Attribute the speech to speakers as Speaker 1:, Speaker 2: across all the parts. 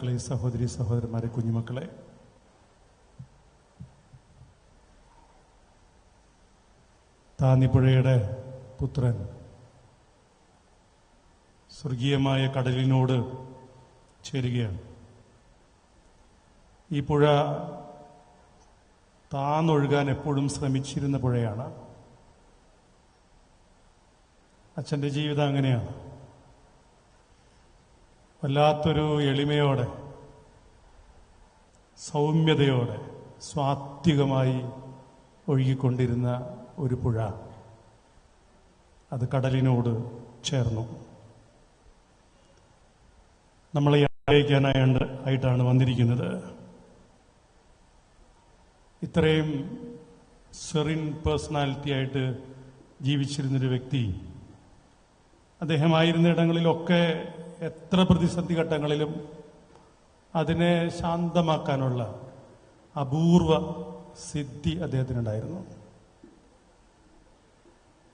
Speaker 1: സഹോദരി സഹോദരന്മാരെ, കുഞ്ഞുമക്കളെ, താന്നിപ്പുഴയുടെ പുത്രൻ സ്വർഗീയമായ കടലിനോട് ചേരുകയാണ്. ഈ പുഴ താന്നൊഴുകാൻ എപ്പോഴും ശ്രമിച്ചിരുന്ന പുഴയാണ്. അച്ഛൻ്റെ ജീവിതം അങ്ങനെയാണ്. വല്ലാത്തൊരു എളിമയോടെ, സൗമ്യതയോടെ, സ്വാത്വികമായി ഒഴുകിക്കൊണ്ടിരുന്ന ഒരു പുഴ അത് കടലിനോട് ചേർന്നു. നമ്മളെ ആയിട്ടാണ് വന്നിരിക്കുന്നത്. ഇത്രയും സെറിൻ പേഴ്സണാലിറ്റി ആയിട്ട് ജീവിച്ചിരുന്നൊരു വ്യക്തി, അദ്ദേഹമായിരുന്ന ഇടങ്ങളിലൊക്കെ എത്ര പ്രതിസന്ധി ഘട്ടങ്ങളിലും അതിനെ ശാന്തമാക്കാനുള്ള അപൂർവ സിദ്ധി അദ്ദേഹത്തിനുണ്ടായിരുന്നു.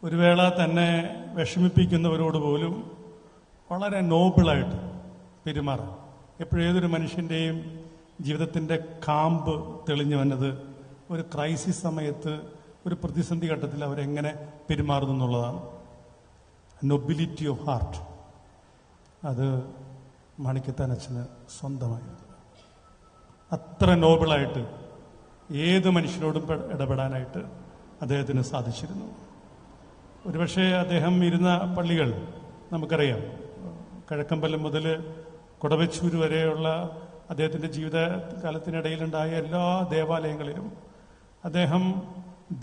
Speaker 1: ഒരു വേള തന്നെ വിഷമിപ്പിക്കുന്നവരോട് പോലും വളരെ നോബിളായിട്ട് പെരുമാറാം. എപ്പോഴും ഏതൊരു മനുഷ്യൻ്റെയും ജീവിതത്തിൻ്റെ കാമ്പ് തെളിഞ്ഞു വന്നത് ഒരു ക്രൈസിസ് സമയത്ത്, ഒരു പ്രതിസന്ധി ഘട്ടത്തിൽ അവരെങ്ങനെ പെരുമാറുന്നു എന്നുള്ളതാണ്. നൊബിലിറ്റി ഓഫ് ഹാർട്ട്, അത് മാണിക്കത്താൻ അച്ഛന് സ്വന്തമായത്. അത്ര നോബിളായിട്ട് ഏത് മനുഷ്യനോടും ഇടപെടാനായിട്ട് അദ്ദേഹത്തിന് സാധിച്ചിരുന്നു. ഒരുപക്ഷെ അദ്ദേഹം ഇരുന്ന പള്ളികൾ നമുക്കറിയാം. കിഴക്കമ്പലം മുതൽ കൊടവച്ചൂർ വരെയുള്ള അദ്ദേഹത്തിൻ്റെ ജീവിതകാലത്തിനിടയിലുണ്ടായ എല്ലാ ദേവാലയങ്ങളിലും അദ്ദേഹം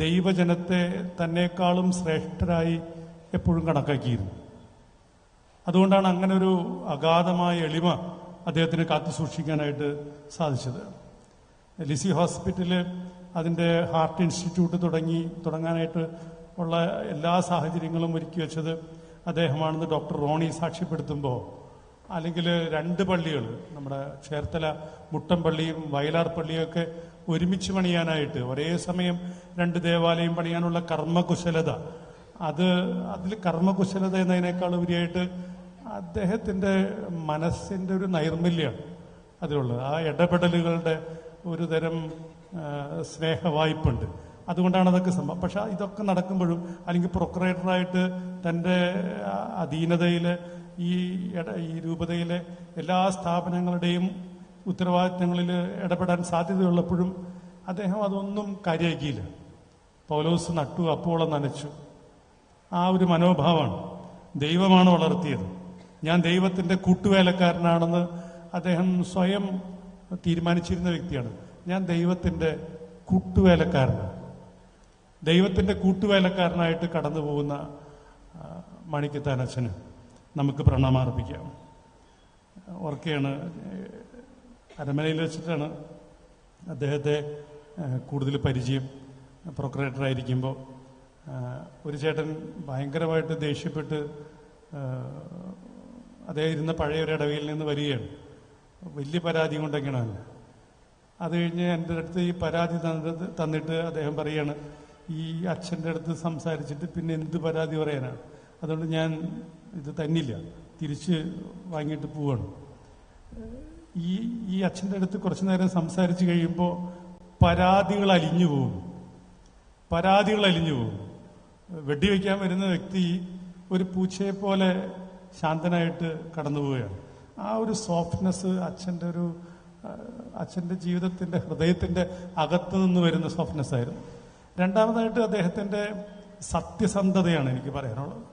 Speaker 1: ദൈവജനത്തെ തന്നെക്കാളും ശ്രേഷ്ഠരായി എപ്പോഴും കണക്കാക്കിയിരുന്നു. അതുകൊണ്ടാണ് അങ്ങനെ ഒരു അഗാധമായ എളിമ അദ്ദേഹത്തിന് കാത്തു സൂക്ഷിക്കാനായിട്ട് സാധിച്ചത്. ലിസി ഹോസ്പിറ്റല് അതിൻ്റെ ഹാർട്ട് ഇൻസ്റ്റിറ്റ്യൂട്ട് തുടങ്ങാനായിട്ട് ഉള്ള എല്ലാ സാഹചര്യങ്ങളും ഒരുക്കി വെച്ചത് അദ്ദേഹമാണെന്ന് ഡോക്ടർ റോണി സാക്ഷ്യപ്പെടുത്തുമ്പോൾ, അല്ലെങ്കിൽ രണ്ട് പള്ളികൾ, നമ്മുടെ ചേർത്തല മുട്ടം പള്ളിയും വയലാർ പള്ളിയൊക്കെ ഒരുമിച്ച് പണിയാനായിട്ട്, ഒരേ സമയം രണ്ട് ദേവാലയം പണിയാനുള്ള കർമ്മകുശലത, അതിൽ കർമ്മകുശലത എന്നതിനേക്കാൾ ഉപരിയായിട്ട് അദ്ദേഹത്തിൻ്റെ മനസ്സിൻ്റെ ഒരു നൈർമല്യമാണ് അതിലുള്ളത്. ആ ഇടപെടലുകളുടെ ഒരു തരം സ്നേഹവായ്പുണ്ട്. അതുകൊണ്ടാണ് അതൊക്കെ സംഭവം. പക്ഷെ ഇതൊക്കെ നടക്കുമ്പോഴും, അല്ലെങ്കിൽ പ്രൊക്രേറ്ററായിട്ട് തൻ്റെ അധീനതയിലെ ഈ രൂപതയിലെ എല്ലാ സ്ഥാപനങ്ങളുടെയും ഉത്തരവാദിത്തങ്ങളിൽ ഇടപെടാൻ സാധ്യതയുള്ളപ്പോഴും അദ്ദേഹം അതൊന്നും കാര്യമാക്കിയില്ല. പൗലോസ് നട്ടു അപ്പോളം നനച്ചു. ആ ഒരു മനോഭാവമാണ്. ദൈവമാണ് വളർത്തിയത്. ഞാൻ ദൈവത്തിൻ്റെ കൂട്ടുവേലക്കാരനാണെന്ന് അദ്ദേഹം സ്വയം തീരുമാനിച്ചിരുന്ന വ്യക്തിയാണ്. ഞാൻ ദൈവത്തിൻ്റെ കൂട്ടുവേലക്കാരനാണ്. ദൈവത്തിൻ്റെ കൂട്ടുവേലക്കാരനായിട്ട് കടന്നു പോകുന്ന മാണിക്കത്താൻ അച്ഛന് നമുക്ക് പ്രണാമാർപ്പിക്കാം. ഓർക്കെയാണ്, അരമനയിൽ വെച്ചിട്ടാണ് അദ്ദേഹത്തെ കൂടുതൽ പരിചയം. പ്രൊക്രേറ്ററായിരിക്കുമ്പോൾ ഒരു ചേട്ടൻ ഭയങ്കരമായിട്ട് ദേഷ്യപ്പെട്ട് അദ്ദേഹം ഇരുന്ന പഴയ ഒരു ഇടവയിൽ നിന്ന് വരികയാണ്. വലിയ പരാതി കൊണ്ടൊക്കെയാണ്. അത് കഴിഞ്ഞ് എൻ്റെ അടുത്ത് ഈ പരാതി തന്നിട്ട് അദ്ദേഹം പറയുകയാണ്, ഈ അച്ഛൻ്റെ അടുത്ത് സംസാരിച്ചിട്ട് പിന്നെ എന്ത് പരാതി പറയാനാണ്, അതുകൊണ്ട് ഞാൻ ഇത് തന്നില്ല, തിരിച്ച് വാങ്ങിയിട്ട് പോവാണ്. ഈ അച്ഛൻ്റെ അടുത്ത് കുറച്ചു നേരം സംസാരിച്ച് കഴിയുമ്പോൾ പരാതികൾ അലിഞ്ഞു പോകും. വെടിവെക്കാൻ വരുന്ന വ്യക്തി ഒരു പൂച്ചയെപ്പോലെ ശാന്തനായിട്ട് കടന്നു പോവുകയാണ്. ആ ഒരു സോഫ്റ്റ്നെസ് അച്ഛൻ്റെ ജീവിതത്തിൻ്റെ ഹൃദയത്തിൻ്റെ അകത്തു നിന്ന് വരുന്ന സോഫ്റ്റ്നെസ് ആയിരുന്നു. രണ്ടാമതായിട്ട് അദ്ദേഹത്തിൻ്റെ സത്യസന്ധതയാണ് എനിക്ക് പറയാനുള്ളത്.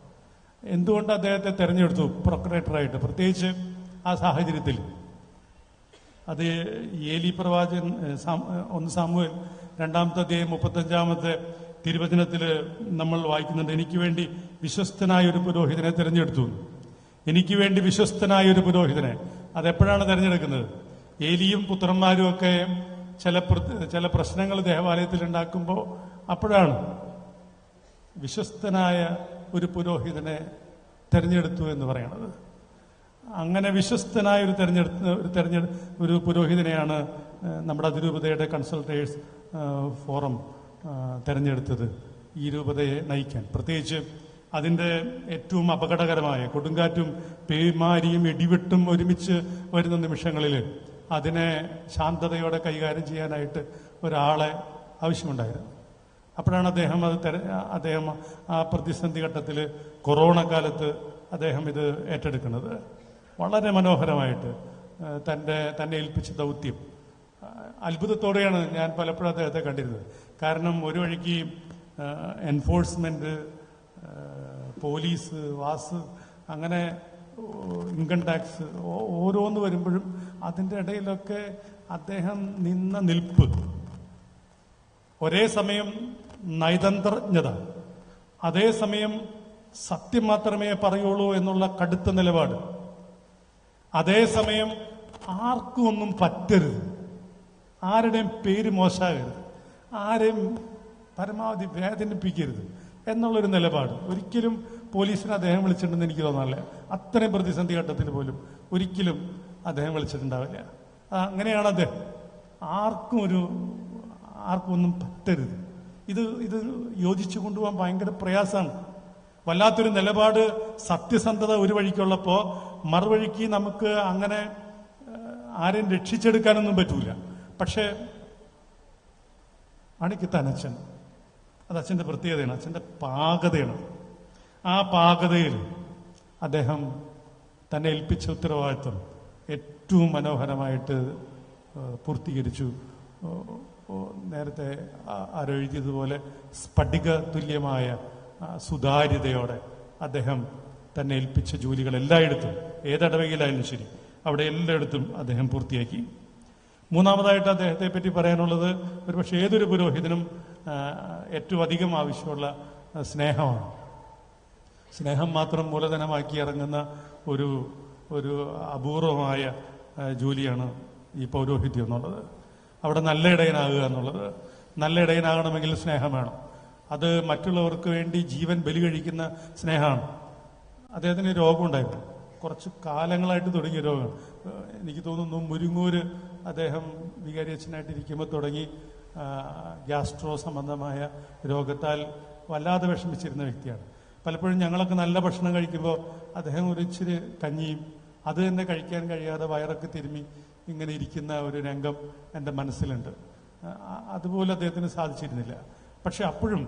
Speaker 1: എന്തുകൊണ്ട് അദ്ദേഹത്തെ തെരഞ്ഞെടുത്തു പ്രൊക്രേറ്ററായിട്ട്, പ്രത്യേകിച്ച് ആ സാഹചര്യത്തിൽ? അത് ഏലി പ്രവാചകൻ 1 സാമുവേൽ 2-ാമത്തെ അധ്യായം 35-ാമത്തെ തിരുവചനത്തിൽ നമ്മൾ വായിക്കുന്നുണ്ട്, എനിക്ക് വേണ്ടി വിശ്വസ്തനായ ഒരു പുരോഹിതനെ തിരഞ്ഞെടുത്തു. എനിക്ക് വേണ്ടി വിശ്വസ്തനായ ഒരു പുരോഹിതനെ. അതെപ്പോഴാണ് തിരഞ്ഞെടുക്കുന്നത്? ഏലിയും പുത്രന്മാരും ഒക്കെ ചില പ്രശ്നങ്ങൾ ദേവാലയത്തിൽ ഉണ്ടാക്കുമ്പോൾ അപ്പോഴാണ് വിശ്വസ്തനായ ഒരു പുരോഹിതനെ തിരഞ്ഞെടുത്തു എന്ന് പറയണത്. അങ്ങനെ വിശ്വസ്തനായ ഒരു പുരോഹിതനെയാണ് നമ്മുടെ അതിരൂപതയുടെ കൺസൾട്ടേഴ്സ് ഫോറം തിരഞ്ഞെടുത്തത് ഈ രൂപതയെ നയിക്കാൻ. പ്രത്യേകിച്ച് അതിൻ്റെ ഏറ്റവും അപകടകരമായ കൊടുങ്കാറ്റും പേമാരിയും ഇടിവെട്ടും ഒരുമിച്ച് വരുന്ന നിമിഷങ്ങളിൽ അതിനെ ശാന്തതയോടെ കൈകാര്യം ചെയ്യാനായിട്ട് ഒരാളെ ആവശ്യമുണ്ടായിരുന്നു. അപ്പോഴാണ് അദ്ദേഹം ആ പ്രതിസന്ധി ഘട്ടത്തിൽ കൊറോണ കാലത്ത് അദ്ദേഹം ഇത് ഏറ്റെടുക്കുന്നത്. വളരെ മനോഹരമായിട്ട് തന്നെ ഏൽപ്പിച്ച ദൗത്യം അത്ഭുതത്തോടെയാണ് ഞാൻ പലപ്പോഴും അദ്ദേഹത്തെ കണ്ടിരുന്നത്. കാരണം ഒരു വഴിക്ക് എൻഫോഴ്സ്മെന്റ്, പോലീസ്, വാസ്, അങ്ങനെ ഇൻകം ടാക്സ് ഓരോന്ന് വരുമ്പോഴും അതിൻ്റെ ഇടയിലൊക്കെ അദ്ദേഹം നിന്ന നിൽപ്പ്, ഒരേ സമയം നയതന്ത്രജ്ഞത, അതേസമയം സത്യം മാത്രമേ പറയുള്ളൂ എന്നുള്ള കടുത്ത നിലപാട്, അതേസമയം ആർക്കും ഒന്നും പറ്റരുത്, ആരുടെയും പേര് മോശമാകരുത്, ആരെയും പരമാവധി വേദനിപ്പിക്കരുത് എന്നുള്ളൊരു നിലപാട് ഒരിക്കലും പോലീസിനെ അദ്ദേഹം വിളിച്ചിട്ടുണ്ടെന്ന് എനിക്ക് തോന്നാറില്ല. അത്രയും പ്രതിസന്ധി ഘട്ടത്തിൽ പോലും ഒരിക്കലും അദ്ദേഹം വിളിച്ചിട്ടുണ്ടാവില്ല. അങ്ങനെയാണ് അദ്ദേഹം. ആർക്കും ഒന്നും പറ്റരുത്. ഇത് യോജിച്ചു കൊണ്ടുപോകാൻ ഭയങ്കര പ്രയാസമാണ്. വല്ലാത്തൊരു നിലപാട്, സത്യസന്ധത ഒരു വഴിക്കുള്ളപ്പോൾ മറുവഴിക്ക് നമുക്ക് അങ്ങനെ ആരെയും രക്ഷിച്ചെടുക്കാനൊന്നും പറ്റൂല. പക്ഷേ അണിക്കിത്താൻ അച്ഛൻ, അത് അച്ഛൻ്റെ പ്രത്യേകതയാണ്, അച്ഛൻ്റെ പാകതയാണ്. ആ പാകതയിൽ അദ്ദേഹം തന്നെ ഏൽപ്പിച്ച ഉത്തരവാദിത്വം ഏറ്റവും മനോഹരമായിട്ട് പൂർത്തീകരിച്ചു. നേരത്തെ ആരെഴുതിയതുപോലെ സ്ഫടിക തുല്യമായ സുതാര്യതയോടെ അദ്ദേഹം തന്നെ ഏൽപ്പിച്ച ജോലികൾ എല്ലായിടത്തും, ഏതടവകയിലായാലും ശരി, അവിടെ എല്ലായിടത്തും അദ്ദേഹം പൂർത്തിയാക്കി. മൂന്നാമതായിട്ട് അദ്ദേഹത്തെ പറ്റി പറയാനുള്ളത്, ഒരുപക്ഷെ ഏതൊരു പുരോഹിതനും ഏറ്റവും അധികം ആവശ്യമുള്ള സ്നേഹമാണ്. സ്നേഹം മാത്രം മൂലധനമാക്കി ഇറങ്ങുന്ന ഒരു അപൂർവമായ ജോലിയാണ് ഈ പൗരോഹിത്യം എന്നുള്ളത്. അവിടെ നല്ല ഇടയനാകുക എന്നുള്ളത്. നല്ല ഇടയനാകണമെങ്കിൽ സ്നേഹം വേണം. അത് മറ്റുള്ളവർക്ക് വേണ്ടി ജീവൻ ബലി കഴിക്കുന്ന സ്നേഹമാണ്. അദ്ദേഹത്തിന് രോഗമുണ്ടായിരുന്നു, കുറച്ച് കാലങ്ങളായിട്ട് തുടങ്ങിയ രോഗം. എനിക്ക് തോന്നുന്നു മുരിങ്ങൂര് അദ്ദേഹം വികാരി അച്ഛനായിട്ടിരിക്കുമ്പോൾ തുടങ്ങി ഗ്യാസ്ട്രോ സംബന്ധമായ രോഗത്താൽ വല്ലാതെ വിഷമിച്ചിരുന്ന വ്യക്തിയാണ്. പലപ്പോഴും ഞങ്ങളൊക്കെ നല്ല ഭക്ഷണം കഴിക്കുമ്പോൾ അദ്ദേഹം ഒരു ഇച്ചിരി കഞ്ഞിയും അത് തന്നെ കഴിക്കാൻ കഴിയാതെ വയറൊക്കെ തിരുമ്മി ഇങ്ങനെ ഇരിക്കുന്ന ഒരു രംഗം എൻ്റെ മനസ്സിലുണ്ട്. അതുപോലെ അദ്ദേഹത്തിന് സാധിച്ചിരുന്നില്ല. പക്ഷെ അപ്പോഴും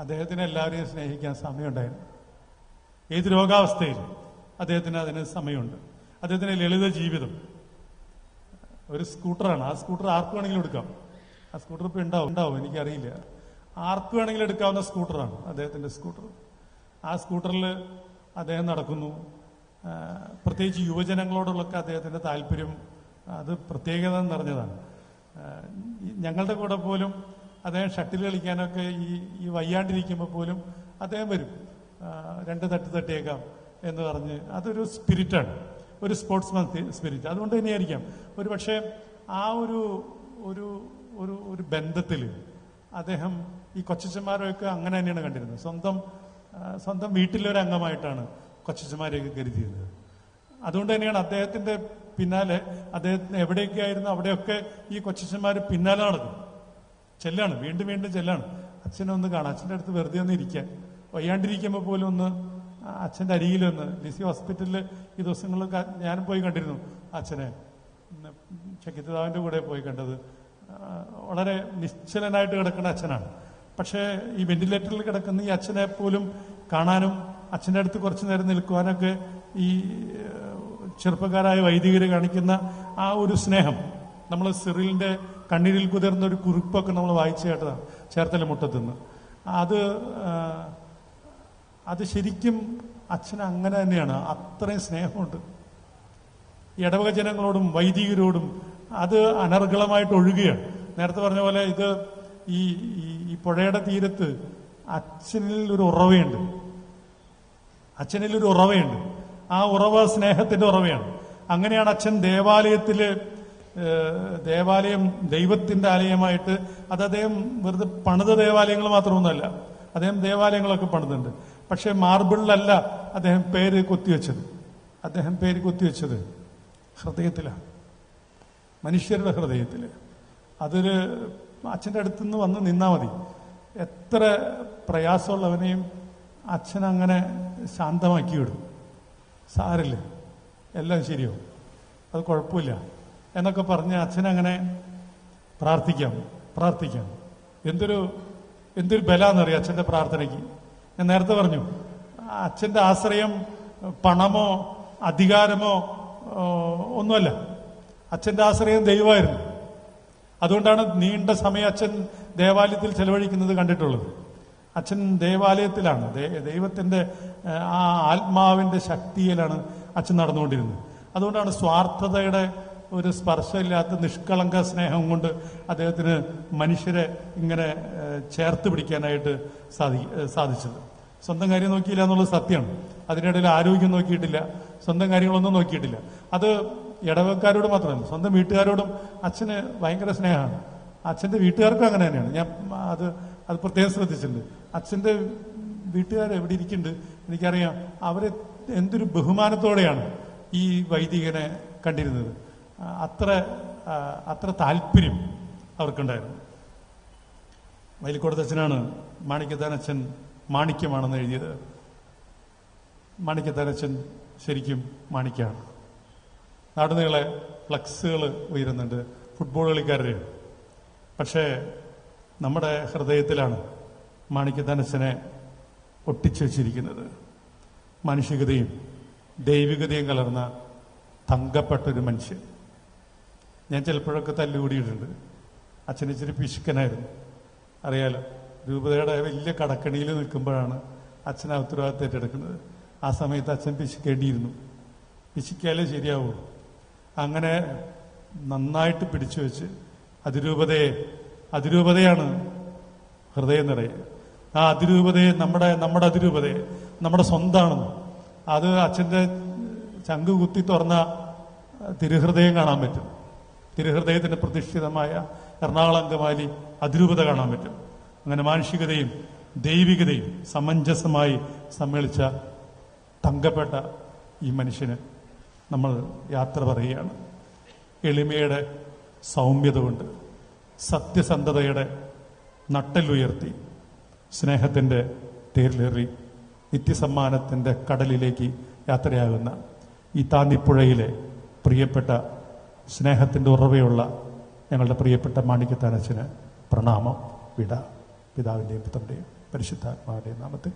Speaker 1: അദ്ദേഹത്തിന് എല്ലാവരെയും സ്നേഹിക്കാൻ സമയമുണ്ടായിരുന്നു. ഏത് രോഗാവസ്ഥയിലും അദ്ദേഹത്തിന് അതിന് സമയമുണ്ട്. അദ്ദേഹത്തിന് ലളിത ജീവിതം. ഒരു സ്കൂട്ടറാണ്, ആ സ്കൂട്ടർ ആർക്ക് വേണമെങ്കിലും എടുക്കാം. ആ സ്കൂട്ടർ ഇപ്പോൾ ഉണ്ടാവും എനിക്കറിയില്ല. ആർക്ക് വേണമെങ്കിലും എടുക്കാവുന്ന സ്കൂട്ടറാണ് അദ്ദേഹത്തിൻ്റെ സ്കൂട്ടർ. ആ സ്കൂട്ടറിൽ അദ്ദേഹം നടക്കുന്നു. പ്രത്യേകിച്ച് യുവജനങ്ങളോടുള്ളൊക്കെ അദ്ദേഹത്തിൻ്റെ താല്പര്യം അത് പ്രത്യേകത നിറഞ്ഞതാണ്. ഞങ്ങളുടെ കൂടെ പോലും അദ്ദേഹം ഷട്ടിൽ കളിക്കാനൊക്കെ ഈ വയ്യാണ്ടിരിക്കുമ്പോൾ പോലും അദ്ദേഹം വരും. 2 തട്ട് തട്ടിയേക്കാം എന്ന് പറഞ്ഞ്, അതൊരു സ്പിരിറ്റാണ്, ഒരു സ്പോർട്സ്മാൻ സ്പിരിറ്റ്. അതുകൊണ്ട് തന്നെയായിരിക്കാം ഒരു പക്ഷേ ആ ഒരു ബന്ധത്തിൽ അദ്ദേഹം ഈ കൊച്ചച്ചന്മാരെയൊക്കെ അങ്ങനെ തന്നെയാണ് കണ്ടിരുന്നത്. സ്വന്തം വീട്ടിലൊരു അംഗമായിട്ടാണ് കൊച്ചച്ചന്മാരെയൊക്കെ കരുതിയിരുന്നത്. അതുകൊണ്ട് തന്നെയാണ് അദ്ദേഹത്തിന്റെ പിന്നാലെ, അദ്ദേഹത്തിന് എവിടെയൊക്കെ ആയിരുന്നു അവിടെയൊക്കെ ഈ കൊച്ചച്ചന്മാർ പിന്നാലെ നടക്കും, ചെല്ലാണ്, വീണ്ടും വീണ്ടും ചെല്ലാണ്. അച്ഛനെ ഒന്ന് കാണാം, അച്ഛൻ്റെ അടുത്ത് വെറുതെ ഒന്ന് ഇരിക്കാൻ, വയ്യാണ്ടിരിക്കുമ്പോൾ പോലും ഒന്ന് അച്ഛൻ്റെ അരികിലൊന്ന്. ലിസി ഹോസ്പിറ്റലിൽ ഈ ദിവസങ്ങളിലൊക്കെ ഞാനും പോയി കണ്ടിരുന്നു അച്ഛനെ. ചക്കിത്താവിൻ്റെ കൂടെ പോയി കണ്ടത്. വളരെ നിശ്ചലനായിട്ട് കിടക്കുന്ന അച്ഛനാണ്. പക്ഷേ ഈ വെന്റിലേറ്ററിൽ കിടക്കുന്ന ഈ അച്ഛനെ പോലും കാണാനും അച്ഛൻ്റെ അടുത്ത് കുറച്ചു നേരം നിൽക്കുവാനൊക്കെ ഈ ചെറുപ്പക്കാരായ വൈദികർ കാണിക്കുന്ന ആ ഒരു സ്നേഹം, നമ്മൾ സിറിലിൻ്റെ കണ്ണീരിൽ കുതിർന്ന ഒരു കുറിപ്പൊക്കെ നമ്മൾ വായിച്ചു കേട്ടതാണ്, ചേർത്തല മുട്ടത്തുനിന്ന്. അത് ശരിക്കും അച്ഛന് അങ്ങനെ തന്നെയാണ്. അത്രയും സ്നേഹമുണ്ട് ഈ ഇടവക ജനങ്ങളോടും വൈദികരോടും. അത് അനർഗളമായിട്ട് ഒഴുകുകയാണ്. നേരത്തെ പറഞ്ഞ പോലെ ഇത് ഈ പുഴയുടെ തീരത്ത് അച്ഛനിൽ ഒരു ഉറവയുണ്ട്. ആ ഉറവ സ്നേഹത്തിന്റെ ഉറവയാണ്. അങ്ങനെയാണ് അച്ഛൻ ദേവാലയം ദൈവത്തിന്റെ ആലയമായിട്ട്, അത് അദ്ദേഹം വെറുതെ പണിത ദേവാലയങ്ങൾ മാത്രമൊന്നുമല്ല, അദ്ദേഹം ദേവാലയങ്ങളൊക്കെ പണിതുണ്ട്. പക്ഷെ മാർബിളിലല്ല അദ്ദേഹം പേര് കൊത്തിവെച്ചത് ഹൃദയത്തിലാണ്, മനുഷ്യരുടെ ഹൃദയത്തിൽ. അതൊരു അച്ഛൻ്റെ അടുത്തുനിന്ന് വന്ന് നിന്നാൽ മതി. എത്ര പ്രയാസമുള്ളവനെയും അച്ഛൻ അങ്ങനെ ശാന്തമാക്കി വിടും. സാരില്ല, എല്ലാം ശരിയാവും, അത് കുഴപ്പമില്ല എന്നൊക്കെ പറഞ്ഞ് അച്ഛനങ്ങനെ പ്രാർത്ഥിക്കാം. എന്തൊരു ബലാന്നറിയാം അച്ഛൻ്റെ പ്രാർത്ഥനയ്ക്ക്. ഞാൻ നേരത്തെ പറഞ്ഞു, അച്ഛൻ്റെ ആശ്രയം പണമോ അധികാരമോ ഒന്നുമല്ല. അച്ഛൻ്റെ ആശ്രയം ദൈവമായിരുന്നു. അതുകൊണ്ടാണ് നീണ്ട സമയം അച്ഛൻ ദേവാലയത്തിൽ ചെലവഴിക്കുന്നത് കണ്ടിട്ടുള്ളത്. അച്ഛൻ ദേവാലയത്തിലാണ്, ദൈവത്തിൻ്റെ ആ ആത്മാവിൻ്റെ ശക്തിയിലാണ് അച്ഛൻ നടന്നുകൊണ്ടിരുന്നത്. അതുകൊണ്ടാണ് സ്വാർത്ഥതയുടെ ഒരു സ്പർശമില്ലാത്ത നിഷ്കളങ്ക സ്നേഹം കൊണ്ട് അദ്ദേഹത്തിന് മനുഷ്യരെ ഇങ്ങനെ ചേർത്ത് പിടിക്കാനായിട്ട് സാധിച്ചത്. സ്വന്തം കാര്യം നോക്കിയില്ല എന്നുള്ളത് സത്യമാണ്. അതിനിടയിൽ ആരോഗ്യം നോക്കിയിട്ടില്ല, സ്വന്തം കാര്യങ്ങളൊന്നും നോക്കിയിട്ടില്ല. അത് ഇടവക്കാരോട് മാത്രമല്ല, സ്വന്തം വീട്ടുകാരോടും അച്ഛന് ഭയങ്കര സ്നേഹമാണ്. അച്ഛൻ്റെ വീട്ടുകാർക്കും അങ്ങനെ തന്നെയാണ്. ഞാൻ അത് പ്രത്യേകം ശ്രദ്ധിച്ചിട്ടുണ്ട്. അച്ഛൻ്റെ വീട്ടുകാർ എവിടെ ഇരിക്കുന്നുണ്ട് എനിക്കറിയാം. അവർ എന്തൊരു ബഹുമാനത്തോടെയാണ് ഈ വൈദികനെ കണ്ടിരുന്നത്. അത്ര താല്പര്യം അവർക്കുണ്ടായിരുന്നു. വയലിക്കോടത്തച്ഛനാണ് മാണിക്യത്താനച്ഛൻ മാണിക്യമാണെന്ന് എഴുതിയത്. മാണിക്യത്താനച്ഛൻ ശരിക്കും മാണിക്യമാണ്. നാടുനീളെ ഫ്ലക്സുകൾ ഉയരുന്നുണ്ട്, ഫുട്ബോൾ കളിക്കാരുടെ. പക്ഷേ നമ്മുടെ ഹൃദയത്തിലാണ് മാണിക്യത്താനച്ഛനെ ഒട്ടിച്ചു വച്ചിരിക്കുന്നത്. മാനുഷികതയും ദൈവികതയും കലർന്ന തങ്കപ്പെട്ടൊരു മനുഷ്യൻ. ഞാൻ ചിലപ്പോഴൊക്കെ തല്ലുകൂടിയിട്ടുണ്ട്. അച്ഛൻ ഇച്ചിരി പിശുക്കനായിരുന്നു, അറിയാലോ. രൂപതയുടെ വലിയ കടക്കണിയിൽ നിൽക്കുമ്പോഴാണ് അച്ഛൻ ആ ഉത്തരവാദിത്തം ഏറ്റെടുക്കുന്നത്. ആ സമയത്ത് അച്ഛൻ പിശുക്കേണ്ടിയിരുന്നു. പിശുക്കാലേ ശരിയാവുള്ളൂ. അങ്ങനെ നന്നായിട്ട് പിടിച്ചു വെച്ച് അതിരൂപതയാണ് ഹൃദയം നിറയെ. ആ അതിരൂപതയെ നമ്മുടെ അതിരൂപതയെ നമ്മുടെ സ്വന്തമാണെന്ന് അത് അച്ഛൻ്റെ ചങ്ക് കുത്തി തുറന്ന തിരുഹൃദയം കാണാൻ പറ്റും. തിരുഹൃദയത്തിന് പ്രതിഷ്ഠിതമായ എറണാകുളം അങ്കമാലി അതിരൂപത കാണാൻ പറ്റും. അങ്ങനെ മാനുഷികതയും ദൈവികതയും സമഞ്ജസമായി സമ്മേളിച്ച തങ്കപ്പെട്ട ഈ മനുഷ്യന് നമ്മൾ യാത്ര പറയുകയാണ്. എളിമയുടെ സൗമ്യത കൊണ്ട്, സത്യസന്ധതയുടെ നട്ടെല്ലുയർത്തി, സ്നേഹത്തിൻ്റെ തേരിലേറി നിത്യസമ്മാനത്തിൻ്റെ കടലിലേക്ക് യാത്രയാകുന്ന ഈ താന്നിപ്പുഴയിലെ പ്രിയപ്പെട്ട സ്നേഹത്തിൻ്റെ ഉറവയുള്ള ഞങ്ങളുടെ പ്രിയപ്പെട്ട മാണിക്യത്താനച്ഛന് പ്രണാമം. വിട. പിതാവിൻ്റെയും പുത്രൻ്റെയും പരിശുദ്ധാത്മാവിൻ്റെയും നാമത്തിൽ.